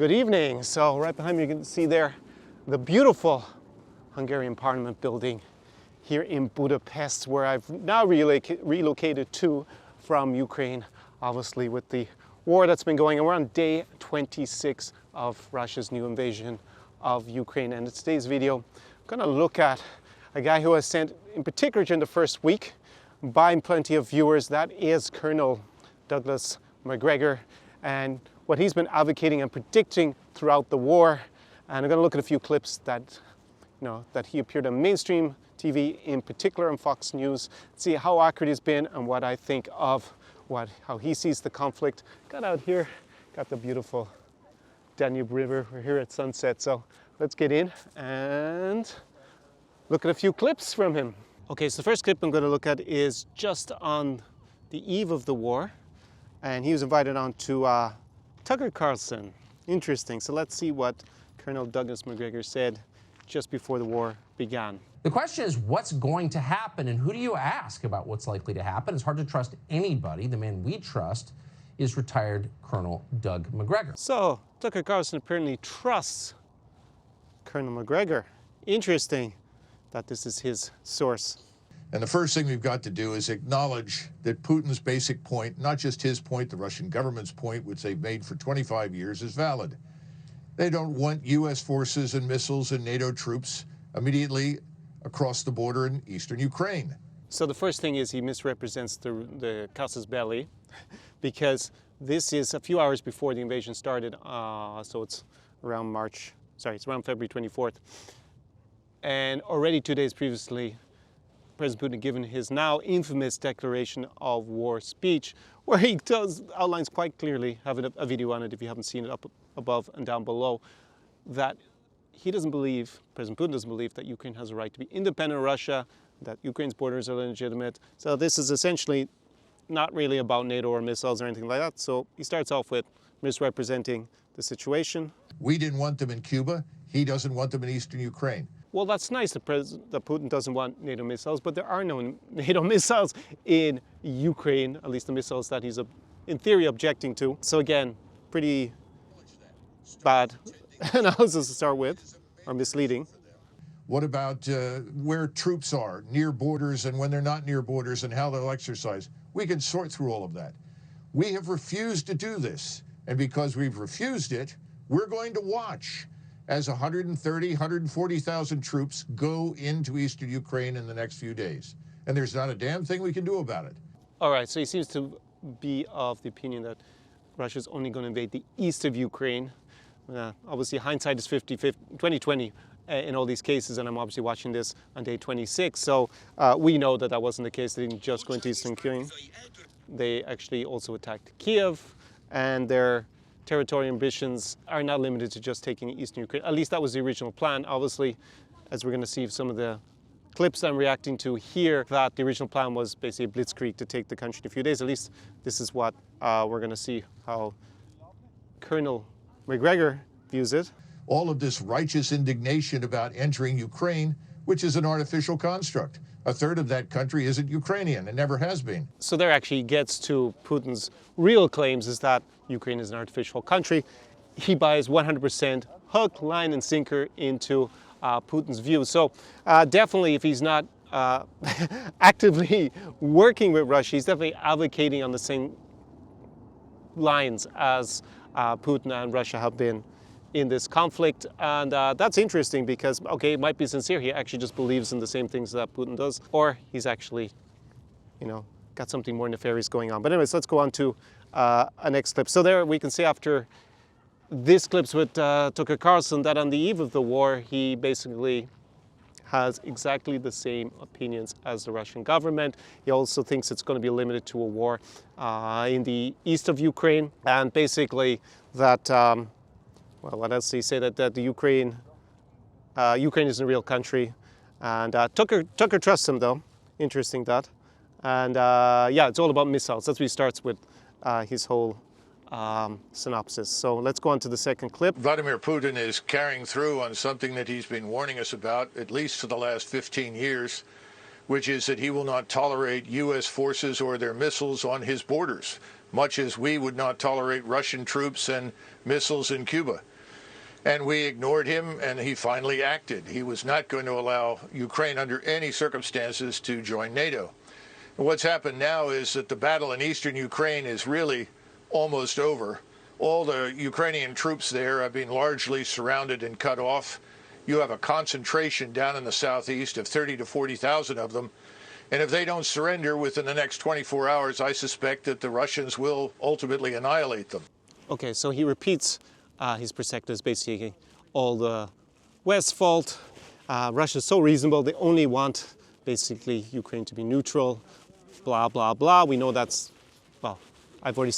Good evening. So right behind me you can see there the beautiful Hungarian Parliament building here in Budapest, where I've now relocated to from Ukraine, obviously with the war that's been going on. We're on day 26 of Russia's new invasion of Ukraine, and in today's video I'm going to look at a guy who has sent, in particular during the first week, buying plenty of viewers. That is Colonel Douglas Macgregor, and what he's been advocating and predicting throughout the war. And I'm going to look at a few clips that, that he appeared on mainstream TV, in particular on Fox News, see how accurate he's been and what I think of how he sees the conflict. Got out here, got the beautiful Danube River. We're here at sunset, so let's get in and look at a few clips from him. Okay, so the first clip I'm going to look at is just on the eve of the war, and he was invited on to Tucker Carlson. Interesting. So let's see what Colonel Douglas Macgregor said just before the war began. The question is, what's going to happen, and who do you ask about what's likely to happen? It's hard to trust anybody. The man we trust is retired Colonel Doug Macgregor. So Tucker Carlson apparently trusts Colonel Macgregor. Interesting that this is his source. And the first thing we've got to do is acknowledge that Putin's basic point, not just his point, the Russian government's point, which they've made for 25 years, is valid. They don't want U.S. forces and missiles and NATO troops immediately across the border in eastern Ukraine. So the first thing is he misrepresents the casus belli, because this is a few hours before the invasion started, so it's around it's around February 24th. And already 2 days previously, President Putin had given his now infamous declaration of war speech, where he outlines quite clearly, have a video on it if you haven't seen it, up above and down below, that he doesn't believe, President Putin doesn't believe, that Ukraine has a right to be independent of Russia, that Ukraine's borders are legitimate. So this is essentially not really about NATO or missiles or anything like that. So he starts off with misrepresenting the situation. We didn't want them in Cuba. He doesn't want them in eastern Ukraine. Well, that's nice that Putin doesn't want NATO missiles, but there are no NATO missiles in Ukraine, at least the missiles that he's, in theory, objecting to. So again, pretty bad analysis to start with, or misleading. What about where troops are, near borders, and when they're not near borders, and how they'll exercise? We can sort through all of that. We have refused to do this, and because we've refused it, we're going to watch as 130,000, 140,000 troops go into eastern Ukraine in the next few days. And there's not a damn thing we can do about it. All right, so he seems to be of the opinion that Russia's only going to invade the east of Ukraine. Obviously, hindsight is 2020 in all these cases, and I'm obviously watching this on day 26. So we know that that wasn't the case. They didn't just go into eastern Ukraine. They actually also attacked Kiev, and their territorial ambitions are not limited to just taking eastern Ukraine. At least that was the original plan. Obviously, as we're going to see some of the clips I'm reacting to here, that the original plan was basically a blitzkrieg to take the country in a few days. At least this is what we're going to see how Colonel Macgregor views it. All of this righteous indignation about entering Ukraine, which is an artificial construct. A third of that country isn't Ukrainian. It never has been. So there actually gets to Putin's real claims, is that Ukraine is an artificial country. He buys 100% hook, line, and sinker into Putin's view. So definitely, if he's not actively working with Russia, he's definitely advocating on the same lines as Putin and Russia have been in this conflict. And that's interesting because, okay, it might be sincere. He actually just believes in the same things that Putin does, or he's actually, got something more nefarious going on. But anyways, let's go on to a next clip. So there we can see after this clips with Tucker Carlson that on the eve of the war, he basically has exactly the same opinions as the Russian government. He also thinks it's going to be limited to a war in the east of Ukraine, and basically that, well, what else did he say? That the Ukraine isn't a real country, and Tucker trusts him though. Interesting that, and yeah, it's all about missiles. That's what he starts with his whole synopsis. So let's go on to the second clip. Vladimir Putin is carrying through on something that he's been warning us about, at least for the last 15 years, which is that he will not tolerate U.S. forces or their missiles on his borders. much as we would not tolerate Russian troops and missiles in Cuba. And we ignored him, and he finally acted. He was not going to allow Ukraine under any circumstances to join NATO. And what's happened now is that the battle in eastern Ukraine is really almost over. All the Ukrainian troops there have been largely surrounded and cut off. You have a concentration down in the southeast of 30 to 40,000 of them. And if they don't surrender within the next 24 hours, I suspect that the Russians will ultimately annihilate them. Okay, so he repeats his perspectives, basically all the West's fault. Russia's so reasonable, they only want basically Ukraine to be neutral, blah, blah, blah. We know that's, well, I've already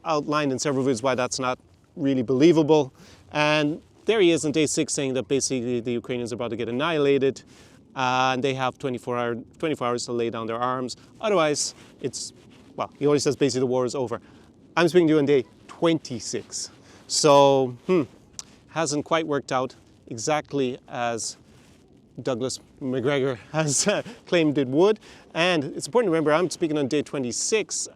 outlined in several videos why that's not really believable. And there he is on day 6 saying that basically the Ukrainians are about to get annihilated and they have 24 hours to lay down their arms. Otherwise, it's, well, he always says basically the war is over. I'm speaking to you on day 26. So, hasn't quite worked out exactly as Douglas Macgregor has claimed it would. And it's important to remember, I'm speaking on day 26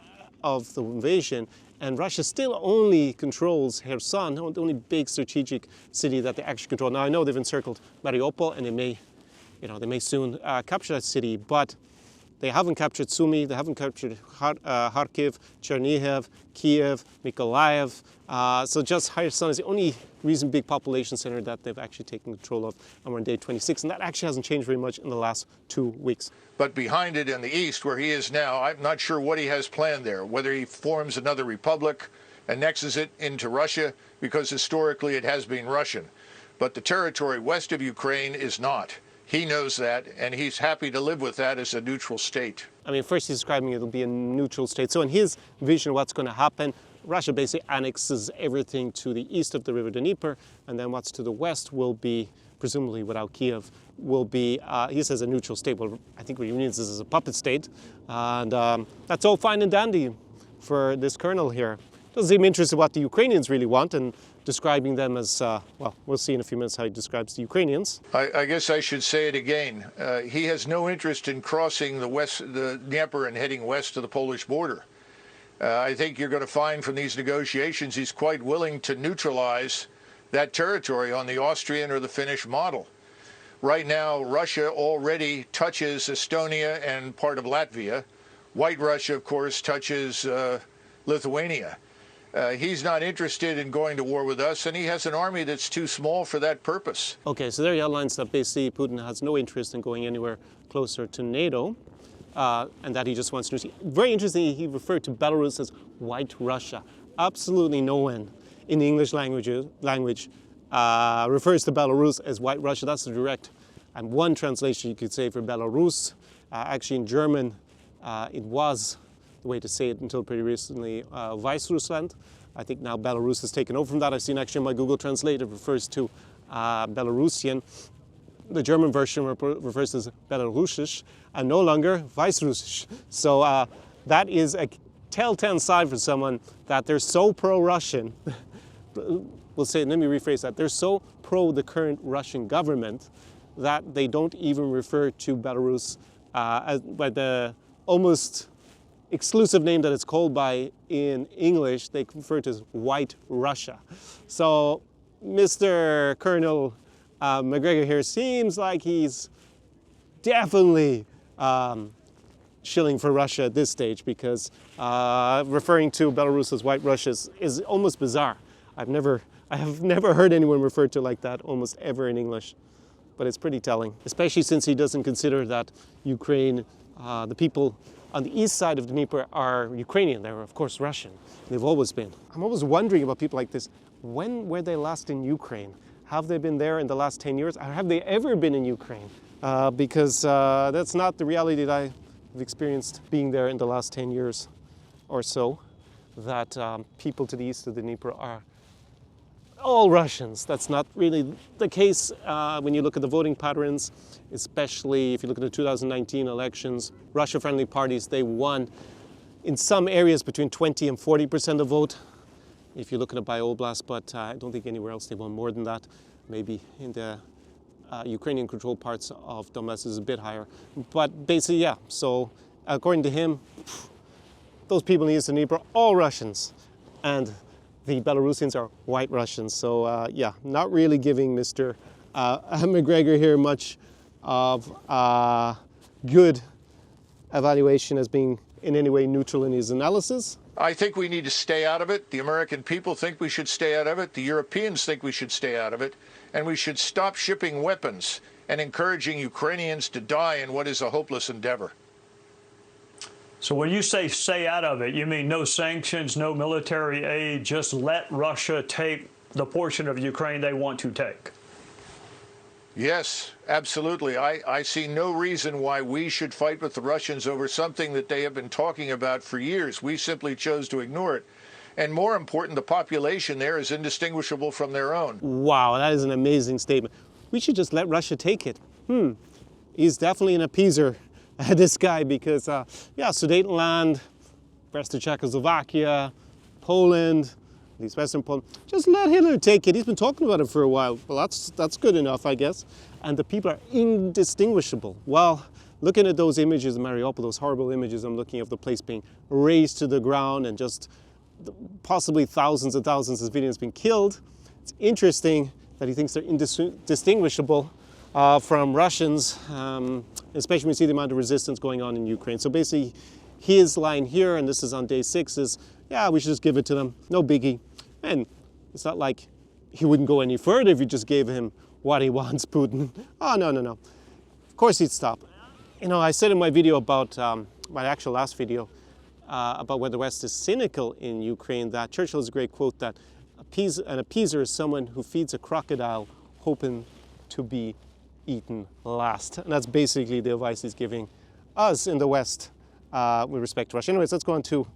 of the invasion, and Russia still only controls Kherson, the only big strategic city that they actually control. Now, I know they've encircled Mariupol, and they may soon capture that city, but they haven't captured Sumy, they haven't captured Kharkiv, Chernihiv, Kiev, Mykolaiv. So just Kherson is the only recent big population center that they've actually taken control of, and we're on day 26, and that actually hasn't changed very much in the last 2 weeks. But behind it in the east, where he is now, I'm not sure what he has planned there, whether he forms another republic, annexes it into Russia, because historically it has been Russian. But the territory west of Ukraine is not. He knows that, and he's happy to live with that as a neutral state. I mean, first he's describing it'll be a neutral state. So in his vision of what's going to happen, Russia basically annexes everything to the east of the river Dnieper, and then what's to the west will be, presumably without Kiev, will be, he says, a neutral state. Well, I think what he means is a puppet state, and that's all fine and dandy for this colonel here. Doesn't seem interested in what the Ukrainians really want, and describing them as, well, we'll see in a few minutes how he describes the Ukrainians. I guess I should say it again. He has no interest in crossing the Dnieper and heading west to the Polish border. I think you're going to find from these negotiations he's quite willing to neutralize that territory on the Austrian or the Finnish model. Right now, Russia already touches Estonia and part of Latvia. White Russia, of course, touches Lithuania. He's not interested in going to war with us, and he has an army that's too small for that purpose. Okay, so there he outlines that basically Putin has no interest in going anywhere closer to NATO, and that he just wants to... Very interesting, he referred to Belarus as White Russia. Absolutely no one in the English language refers to Belarus as White Russia. That's the direct and one translation you could say for Belarus. Actually, in German, it was the way to say it until pretty recently, Weißrussland. I think now Belarus has taken over from that. I've seen actually in my Google Translate, it refers to Belarusian. The German version refers to Belarusisch and no longer Weißrussisch. So that is a telltale sign for someone that they're so pro-Russian. We'll say, let me rephrase that. They're so pro the current Russian government that they don't even refer to Belarus by the almost exclusive name that it's called by in English. They refer to as White Russia. So Mr. Colonel Macgregor here seems like he's definitely shilling for Russia at this stage, because referring to Belarus as White Russia is almost bizarre. I have never heard anyone refer to it like that almost ever in English, but it's pretty telling, especially since he doesn't consider that Ukraine, the people on the east side of the Dnieper are Ukrainian. They're of course Russian. They've always been. I'm always wondering about people like this. When were they last in Ukraine? Have they been there in the last 10 years? Or have they ever been in Ukraine? Because that's not the reality that I've experienced being there in the last 10 years or so, that people to the east of the Dnieper are all Russians. That's not really the case when you look at the voting patterns, especially if you look at the 2019 elections. Russia-friendly parties, they won in some areas between 20 and 40% of vote, if you look at it by oblast, but I don't think anywhere else they won more than that. Maybe in the Ukrainian-controlled parts of Donbass is a bit higher. But basically, yeah, so according to him, those people in Eastern Dnipro are all Russians, and the Belarusians are white Russians. So yeah, not really giving Mr. McGregor here much of good evaluation as being in any way neutral in his analysis. I think we need to stay out of it. The American people think we should stay out of it. The Europeans think we should stay out of it. And we should stop shipping weapons and encouraging Ukrainians to die in what is a hopeless endeavor. So when you say stay out of it, you mean no sanctions, no military aid, just let Russia take the portion of Ukraine they want to take? Yes, absolutely. I see no reason why we should fight with the Russians over something that they have been talking about for years. We simply chose to ignore it. And more important, the population there is indistinguishable from their own. Wow, that is an amazing statement. We should just let Russia take it. He's definitely an appeaser, this guy, because yeah, Sudetenland, rest of Czechoslovakia, Poland, at least Western Poland, just let Hitler take it. He's been talking about it for a while. Well, that's good enough, I guess. And the people are indistinguishable. Well, looking at those images in Mariupol, those horrible images I'm looking of the place being razed to the ground and just possibly thousands and thousands of civilians being killed, it's interesting that he thinks they're indistinguishable from Russians, especially when you see the amount of resistance going on in Ukraine. So basically, his line here, and this is on day 6, is, yeah, we should just give it to them, no biggie. And it's not like he wouldn't go any further if you just gave him what he wants, Putin. Oh, no, no, no. Of course he'd stop. You know, I said in my video about, my actual last video, about whether the West is cynical in Ukraine, that Churchill has a great quote that an appeaser is someone who feeds a crocodile hoping to be eaten last. And that's basically the advice he's giving us in the West with respect to Russia. Anyways, let's go on to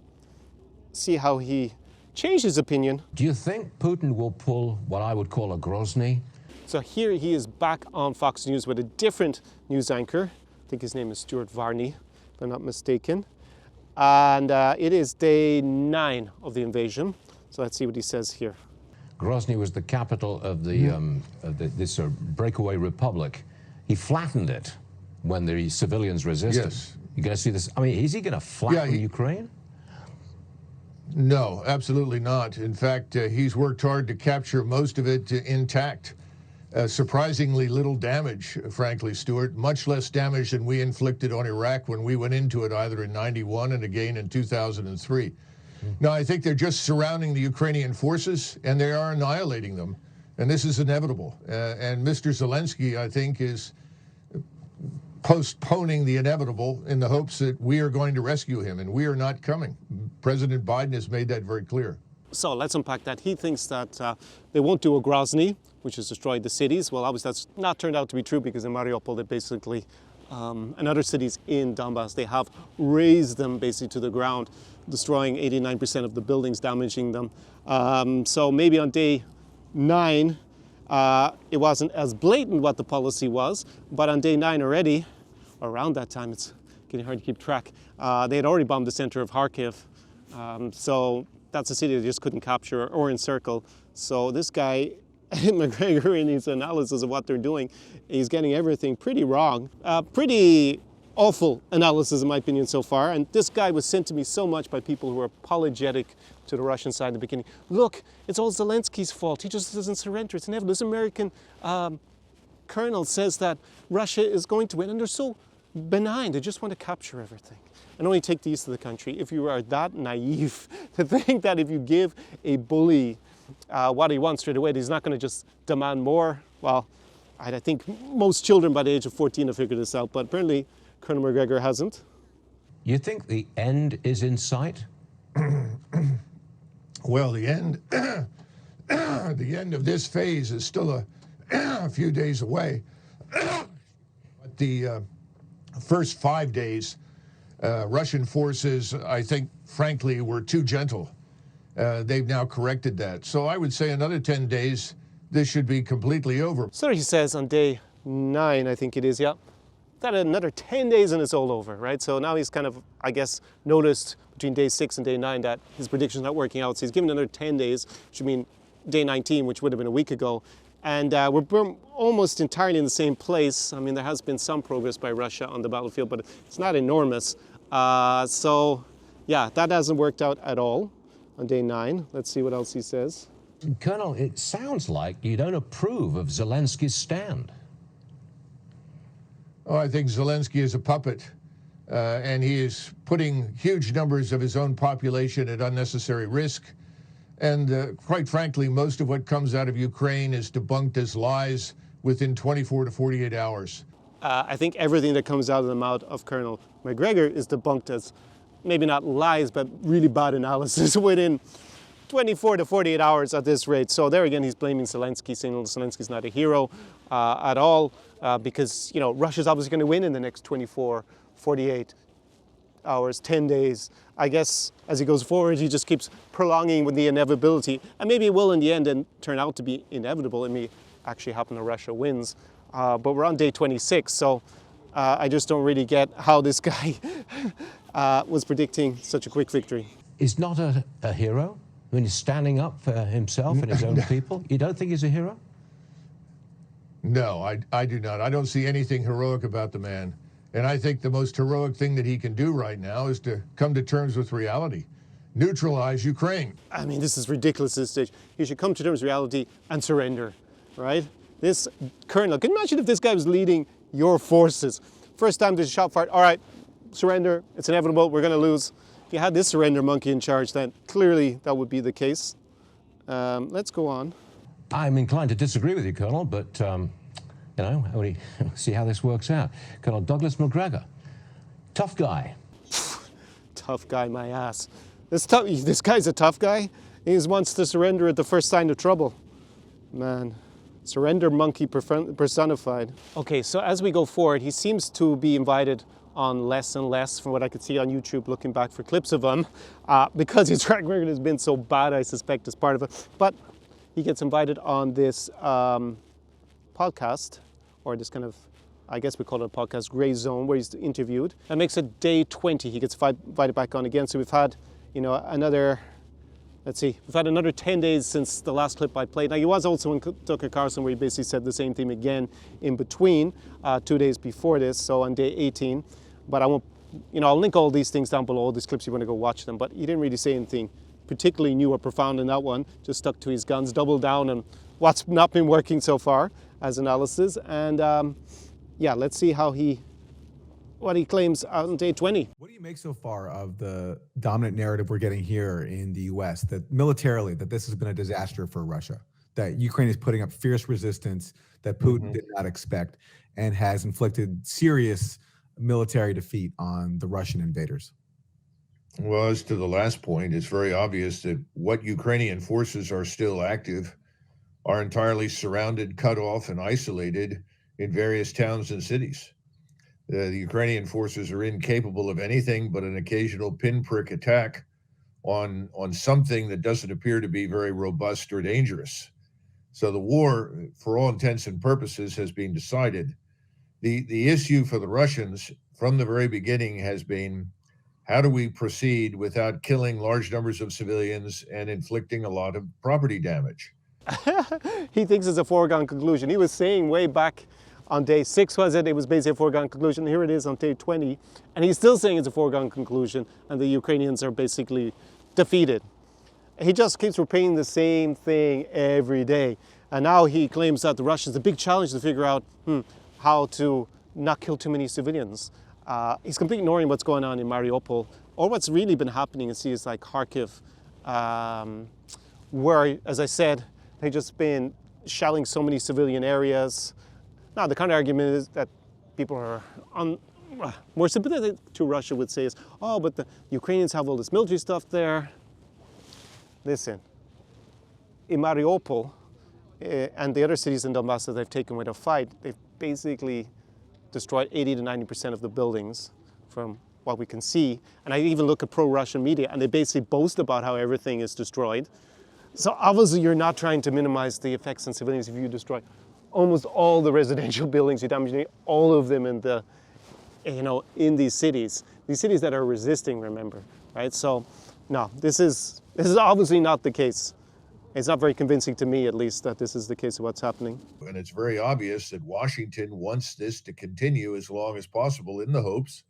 see how he changed his opinion. Do you think Putin will pull what I would call a Grozny? So here he is back on Fox News with a different news anchor. I think his name is Stuart Varney, if I'm not mistaken. And it is day 9 of the invasion. So let's see what he says here. Grozny was the capital of this breakaway republic. He flattened it when the civilians resisted. Yes. You're going to see this. I mean, is he going to flatten Ukraine? No, absolutely not. In fact, he's worked hard to capture most of it intact. Surprisingly little damage, frankly, Stuart. Much less damage than we inflicted on Iraq when we went into it, either in '91 and again in 2003. No, I think they're just surrounding the Ukrainian forces, and they are annihilating them. And this is inevitable. And Mr. Zelensky, I think, is postponing the inevitable in the hopes that we are going to rescue him, and we are not coming. President Biden has made that very clear. So let's unpack that. He thinks that they won't do a Grozny, which has destroyed the cities. Well, obviously that's not turned out to be true, because in Mariupol they basically, and other cities in Donbass, they have razed them basically to the ground, destroying 89% of the buildings, damaging them. So maybe on day 9, it wasn't as blatant what the policy was, but on day 9 already, around that time, it's getting hard to keep track, they had already bombed the center of Kharkiv. So that's a city they just couldn't capture or encircle. So this guy, McGregor, in his analysis of what they're doing, he's getting everything pretty wrong. Pretty awful analysis, in my opinion, so far. And this guy was sent to me so much by people who are apologetic to the Russian side in the beginning. Look, it's all Zelensky's fault. He just doesn't surrender. It's inevitable. This American colonel says that Russia is going to win, and they're so benign. They just want to capture everything and only take the east of the country. If you are that naive to think that if you give a bully what he wants straight away, he's not going to just demand more, well, I think most children by the age of 14 have figured this out, but apparently Colonel McGregor hasn't. You think the end is in sight? Well, the end, the end of this phase is still a few days away. But the first 5 days, Russian forces, I think, frankly, were too gentle. They've now corrected that. So I would say another 10 days, this should be completely over. So he says on day 9, I think it is, yeah, that another 10 days and it's all over, right? So now he's kind of, I guess, noticed between day 6 and day 9 that his prediction's not working out. So he's given another 10 days, which would mean day 19, which would have been a week ago. And we're almost entirely in the same place. I mean, there has been some progress by Russia on the battlefield, but it's not enormous. So, yeah, that hasn't worked out at all on day 9. Let's see what else he says. Colonel, it sounds like you don't approve of Zelensky's stand. Oh, I think Zelensky is a puppet, and he is putting huge numbers of his own population at unnecessary risk. And quite frankly, most of what comes out of Ukraine is debunked as lies within 24 to 48 hours. I think everything that comes out of the mouth of Colonel Macgregor is debunked as maybe not lies, but really bad analysis within 24 to 48 hours at this rate. So there again, he's blaming Zelensky, saying Zelensky's not a hero at all, because Russia's obviously going to win in the next 24, 48 hours, 10 days. I guess as he goes forward, he just keeps prolonging with the inevitability, and maybe it will in the end and turn out to be inevitable. It may actually happen that Russia wins, but we're on day 26, so I just don't really get how this guy was predicting such a quick victory. He's not a hero? When he's standing up for himself and his own people? You don't think he's a hero? No, I do not. I don't see anything heroic about the man. And I think the most heroic thing that he can do right now is to come to terms with reality. Neutralize Ukraine. I mean, this is ridiculous at this stage. He should come to terms with reality and surrender, right? This colonel, can you imagine if this guy was leading your forces? First time there's a shot fired, all right, surrender, it's inevitable, we're going to lose. If you had this surrender monkey in charge, then clearly that would be the case. Let's go on. I'm inclined to disagree with you, Colonel, but, we'll see how this works out. Colonel Douglas Macgregor, tough guy. Tough guy, my ass. This guy's a tough guy. He just wants to surrender at the first sign of trouble. Man, surrender monkey personified. Okay, so as we go forward, he seems to be invited on less and less from what I could see on YouTube looking back for clips of him, because his track record has been so bad, I suspect, as part of it. But he gets invited on this podcast, or this kind of, I guess we call it a podcast, Gray Zone, where he's interviewed. That makes it day 20. He gets invited back on again. So we've had, another, we've had another 10 days since the last clip I played. Now, he was also in Tucker Carlson, where he basically said the same thing again in between, 2 days before this, so on day 18. But I won't, I'll link all these things down below, all these clips, you want to go watch them. But he didn't really say anything particularly new or profound in that one, just stuck to his guns, doubled down on what's not been working so far as analysis. And let's see what he claims on day 20. What do you make so far of the dominant narrative we're getting here in the U.S. that militarily, that this has been a disaster for Russia, that Ukraine is putting up fierce resistance that Putin did not expect and has inflicted serious military defeat on the Russian invaders? Well, as to the last point, it's very obvious that what Ukrainian forces are still active are entirely surrounded, cut off, and isolated in various towns and cities. The Ukrainian forces are incapable of anything but an occasional pinprick attack on something that doesn't appear to be very robust or dangerous. So the war, for all intents and purposes, has been decided. The issue for the Russians from the very beginning has been, how do we proceed without killing large numbers of civilians and inflicting a lot of property damage? He thinks it's a foregone conclusion. He was saying way back on day 6, was it? It was basically a foregone conclusion. Here it is on day 20. And he's still saying it's a foregone conclusion and the Ukrainians are basically defeated. He just keeps repeating the same thing every day. And now he claims that the Russians, the big challenge to figure out how to not kill too many civilians. He's completely ignoring what's going on in Mariupol, or what's really been happening in cities like Kharkiv, where, as I said, they've just been shelling so many civilian areas. Now, the counter-argument is that people are more sympathetic to Russia would say is, oh, but the Ukrainians have all this military stuff there. Listen, in Mariupol and the other cities in Donbass that they've taken with a fight, they've basically destroyed 80 to 90% of the buildings from what we can see. And I even look at pro-Russian media and they basically boast about how everything is destroyed. So obviously you're not trying to minimize the effects on civilians if you destroy almost all the residential buildings, you damage all of them in the, in these cities that are resisting, remember, right? So no, this is obviously not the case. It's not very convincing to me, at least, that this is the case of what's happening. And it's very obvious that Washington wants this to continue as long as possible in the hopes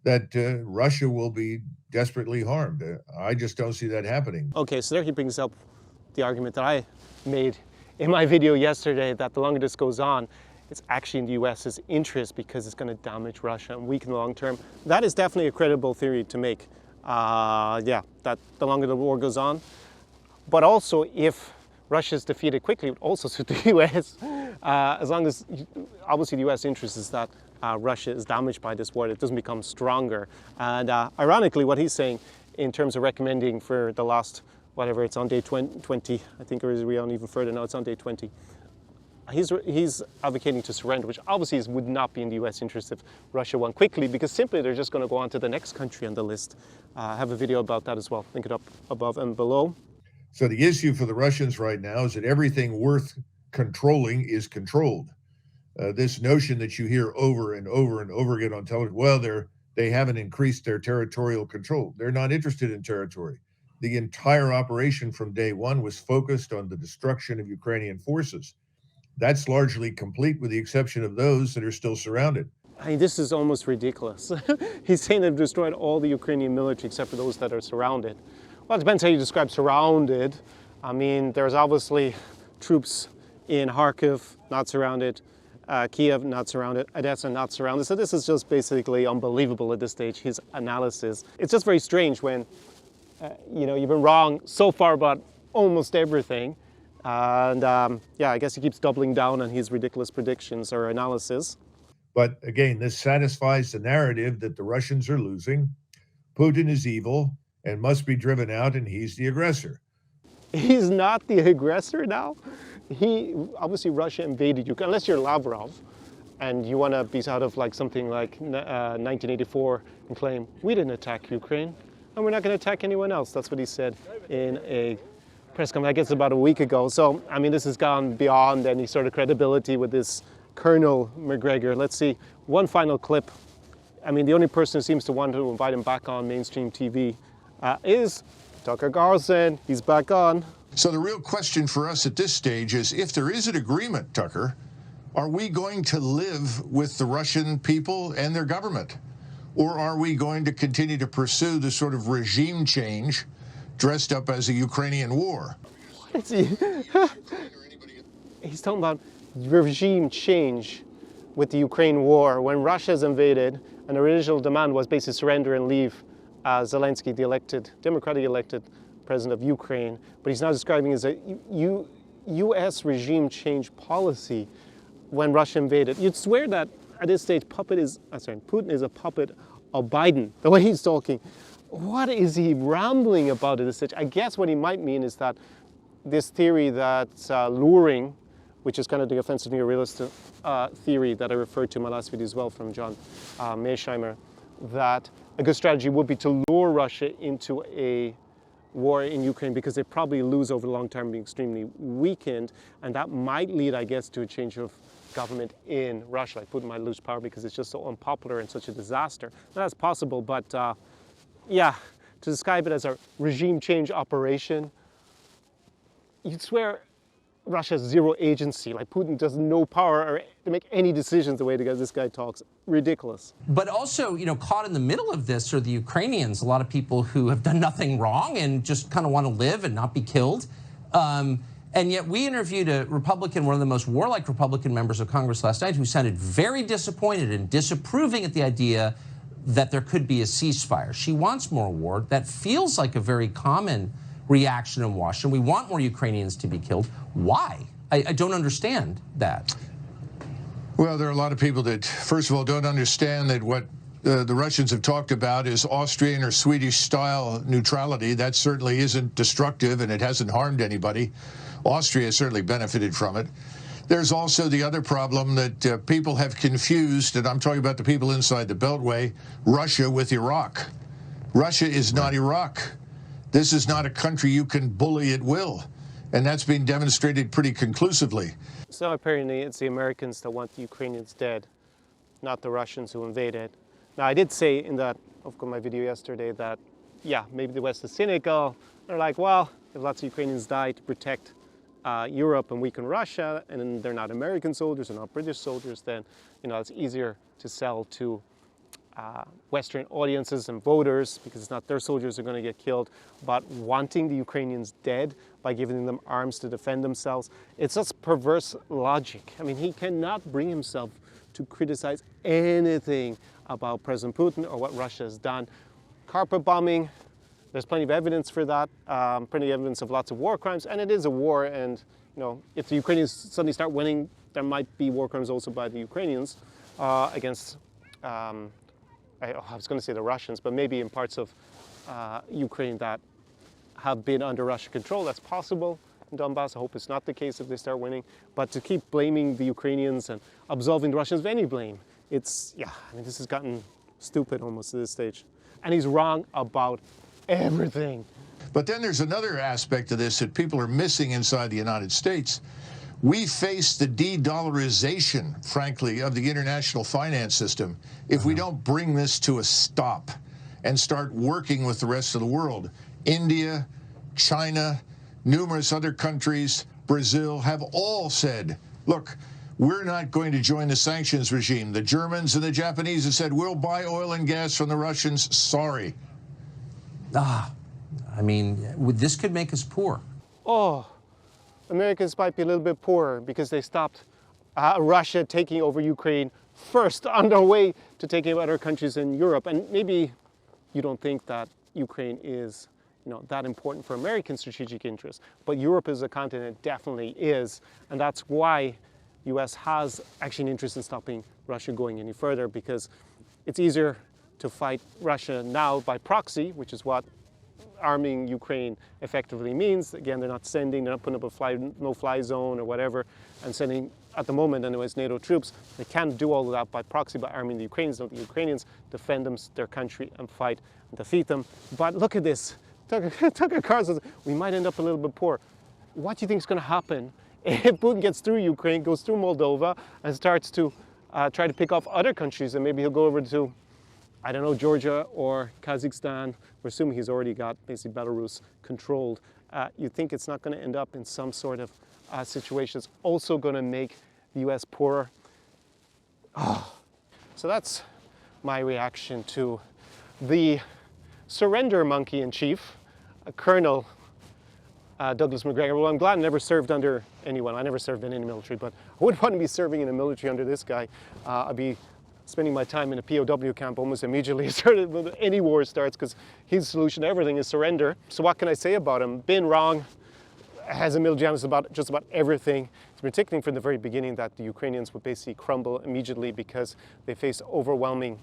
that Russia will be desperately harmed. I just don't see that happening. Okay, so there he brings up the argument that I made in my video yesterday, that the longer this goes on, it's actually in the US's interest because it's going to damage Russia and weaken the long term. That is definitely a credible theory to make. Yeah, that the longer the war goes on. But also, if Russia is defeated quickly, it would also suit the US. As long as, obviously, the US interest is that Russia is damaged by this war, it doesn't become stronger. And ironically, what he's saying in terms of recommending for the last, whatever, it's on day 20, I think, or is we on even further? No, it's on day 20. He's advocating to surrender, which obviously would not be in the US interest if Russia won quickly, because simply they're just going to go on to the next country on the list. I have a video about that as well. Link it up above and below. So the issue for the Russians right now is that everything worth controlling is controlled. This notion that you hear over and over and over again on television, well, they haven't increased their territorial control. They're not interested in territory. The entire operation from day one was focused on the destruction of Ukrainian forces. That's largely complete with the exception of those that are still surrounded. I mean, this is almost ridiculous. He's saying they've destroyed all the Ukrainian military except for those that are surrounded. Well, it depends how you describe surrounded. I mean, there's obviously troops in Kharkiv, not surrounded, Kiev, not surrounded, Odessa, not surrounded. So this is just basically unbelievable at this stage, his analysis. It's just very strange when, you've been wrong so far about almost everything. And yeah, I guess he keeps doubling down on his ridiculous predictions or analysis. But again, this satisfies the narrative that the Russians are losing. Putin is evil and must be driven out, and he's the aggressor. He's not the aggressor now. Obviously, Russia invaded Ukraine, unless you're Lavrov and you want to be out of like something like 1984 and claim, we didn't attack Ukraine and we're not going to attack anyone else. That's what he said in a press conference, I guess about a week ago. So, I mean, this has gone beyond any sort of credibility with this Colonel Macgregor. Let's see one final clip. I mean, the only person who seems to want to invite him back on mainstream TV is Tucker Carlson. He's back on. So the real question for us at this stage is, if there is an agreement, Tucker, are we going to live with the Russian people and their government? Or are we going to continue to pursue the sort of regime change dressed up as a Ukrainian war? What is he? He's talking about regime change with the Ukraine war. When Russia's invaded, an original demand was basically surrender and leave Zelensky, the democratically elected president of Ukraine. But he's now describing it as a U.S. regime change policy when Russia invaded. You'd swear that at this stage, Putin is a puppet of Biden, the way he's talking. What is he rambling about at this stage? I guess what he might mean is that this theory that luring, which is kind of the offensive neorealist theory that I referred to in my last video as well from John Mearsheimer, that a good strategy would be to lure Russia into a war in Ukraine because they probably lose over the long term, being extremely weakened, and that might lead, I guess, to a change of government in Russia. Like Putin might lose power because it's just so unpopular and such a disaster. Now, that's possible, but yeah, to describe it as a regime change operation, you'd swear Russia has zero agency, like Putin does no power or to make any decisions the way this guy talks. Ridiculous. But also, caught in the middle of this are the Ukrainians, a lot of people who have done nothing wrong and just kind of want to live and not be killed. And yet we interviewed a Republican, one of the most warlike Republican members of Congress last night, who sounded very disappointed and disapproving at the idea that there could be a ceasefire. She wants more war. That feels like a very common reaction in Washington. We want more Ukrainians to be killed. Why? I don't understand that. Well, there are a lot of people that, first of all, don't understand that what the Russians have talked about is Austrian or Swedish-style neutrality. That certainly isn't destructive, and it hasn't harmed anybody. Austria certainly benefited from it. There's also the other problem that people have confused, and I'm talking about the people inside the Beltway, Russia with Iraq. Russia is not Iraq. This is not a country you can bully at will, and that's been demonstrated pretty conclusively. So apparently it's the Americans that want the Ukrainians dead, not the Russians who invaded. Now, I did say in that, of course, my video yesterday that, yeah, maybe the West is cynical. They're like, well, if lots of Ukrainians die to protect Europe and weaken Russia, and they're not American soldiers, they're not British soldiers, then, it's easier to sell to Western audiences and voters, because it's not their soldiers who are going to get killed, but wanting the Ukrainians dead by giving them arms to defend themselves. It's just perverse logic. I mean, he cannot bring himself to criticize anything about President Putin or what Russia has done. Carpet bombing, there's plenty of evidence for that, plenty of evidence of lots of war crimes, and it is a war, and if the Ukrainians suddenly start winning, there might be war crimes also by the Ukrainians against I was going to say the Russians, but maybe in parts of Ukraine that have been under Russian control. That's possible in Donbass. I hope it's not the case if they start winning. But to keep blaming the Ukrainians and absolving the Russians of any blame, this has gotten stupid almost at this stage. And he's wrong about everything. But then there's another aspect of this that people are missing inside the United States. We face the de-dollarization, frankly, of the international finance system if we don't bring this to a stop and start working with the rest of the world. India, China, numerous other countries, Brazil, have all said, look, we're not going to join the sanctions regime. The Germans and the Japanese have said, we'll buy oil and gas from the Russians. Sorry. I mean, this could make us poor. Oh, Americans might be a little bit poorer because they stopped Russia taking over Ukraine first on their way to taking over other countries in Europe. And maybe you don't think that Ukraine is that important for American strategic interests, but Europe as a continent definitely is. And that's why the US has actually an interest in stopping Russia going any further, because it's easier to fight Russia now by proxy, which is what arming Ukraine effectively means. Again, they're not putting up a no-fly zone or whatever, and sending, at the moment anyways, NATO troops. They can't do all of that by proxy by arming the Ukrainians. Let the Ukrainians defend their country and fight and defeat them. But look at this. Tucker Carlson says, we might end up a little bit poor. What do you think is going to happen if Putin gets through Ukraine, goes through Moldova, and starts to try to pick off other countries, and maybe he'll go over to, I don't know, Georgia or Kazakhstan? We're assuming he's already got basically Belarus controlled. You think it's not going to end up in some sort of situation that's also going to make the US poorer? Oh. So that's my reaction to the surrender monkey in chief, Colonel Douglas Macgregor. Well, I'm glad I never served under anyone. I never served in any military, but I wouldn't want to be serving in the military under this guy. I'd be spending my time in a POW camp almost immediately when any war starts, because his solution to everything is surrender. So what can I say about him? Been wrong, has a military analysis about just about everything. He's been predicting from the very beginning that the Ukrainians would basically crumble immediately because they face overwhelming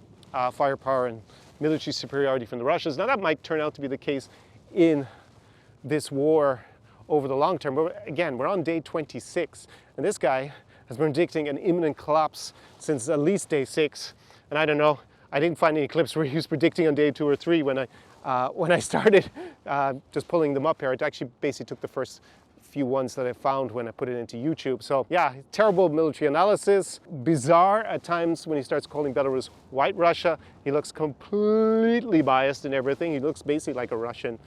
firepower and military superiority from the Russians. Now that might turn out to be the case in this war over the long term, but again, we're on day 26, and this guy has been predicting an imminent collapse since at least day 6. And I don't know, I didn't find any clips where he was predicting on day 2 or 3 when I started just pulling them up here. I actually basically took the first few ones that I found when I put it into YouTube. So yeah, terrible military analysis. Bizarre at times when he starts calling Belarus White Russia. He looks completely biased in everything. He looks basically like a Russian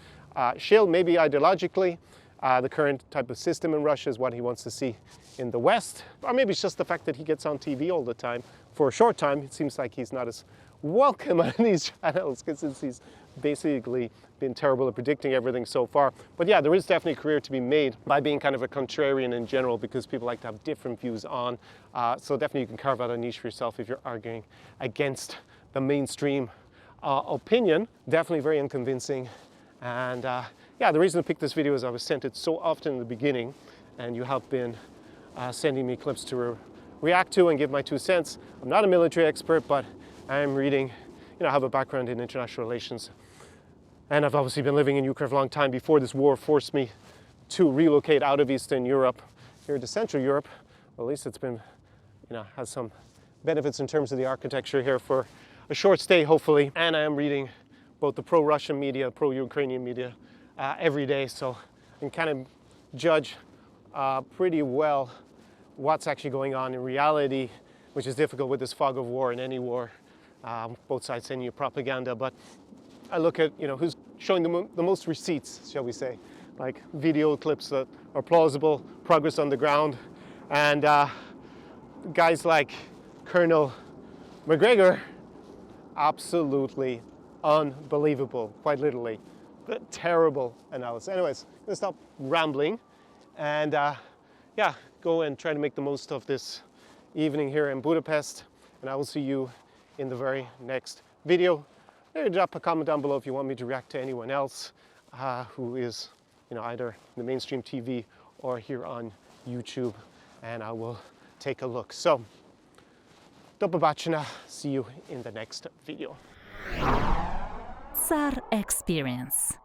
shill, maybe ideologically. The current type of system in Russia is what he wants to see in the West. Or maybe it's just the fact that he gets on TV all the time. For a short time, it seems like he's not as welcome on these channels, because since he's basically been terrible at predicting everything so far. But yeah, there is definitely a career to be made by being kind of a contrarian in general, because people like to have different views on. So definitely you can carve out a niche for yourself if you're arguing against the mainstream opinion. Definitely very unconvincing. And yeah, the reason I picked this video is I was sent it so often in the beginning, and you have been sending me clips to react to and give my 2 cents. I'm not a military expert, but I am reading, I have a background in international relations. And I've obviously been living in Ukraine for a long time before this war forced me to relocate out of Eastern Europe here to Central Europe. Well, at least it's been, has some benefits in terms of the architecture here for a short stay, hopefully. And I am reading both the pro-Russian media, pro-Ukrainian media every day, so I can kind of judge pretty well what's actually going on in reality, which is difficult with this fog of war in any war. Both sides sending you propaganda, but I look at who's showing the most receipts, shall we say, like video clips that are plausible, progress on the ground, and guys like Colonel Macgregor Absolutely unbelievable, quite literally. The terrible analysis. Anyways, I'm gonna stop rambling and yeah, go and try to make the most of this evening here in Budapest, and I will see you in the very next video. Maybe drop a comment down below if you want me to react to anyone else who is, either in the mainstream TV or here on YouTube, and I will take a look. So, do побачення. See you in the next video. SAR Experience.